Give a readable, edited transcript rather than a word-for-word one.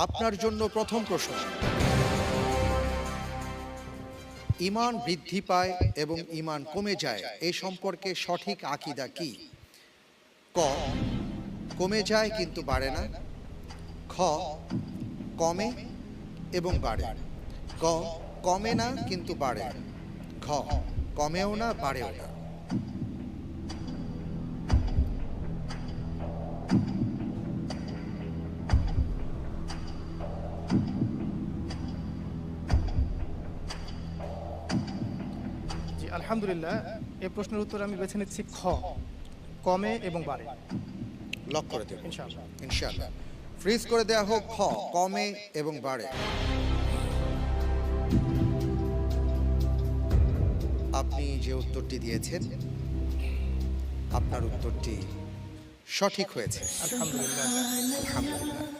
আপনার জন্য প্রথম প্রশ্ন, ঈমান বৃদ্ধি পায় এবং ঈমান কমে যায় এ সম্পর্কে সঠিক আকীদা কি? ক, কমে যায় কিন্তু বাড়ে না। খ, কমে এবং বাড়ে। গ, কমে না কিন্তু বাড়ে। ঘ, কমেও না বাড়েও না। জি, আলহামদুলিল্লাহ, এই প্রশ্নের উত্তর আমি বেছে নিচ্ছি খ, কমে এবং বাড়ে। লক করে দেব ইনশাআল্লাহ। ইনশাআল্লাহ। ফ্রিজ করে দেয়া হোক খ, কমে এবং বাড়ে। আপনি যে উত্তরটি দিয়েছেন আপনার উত্তরটি সঠিক হয়েছে। আলহামদুলিল্লাহ। আলহামদুলিল্লাহ।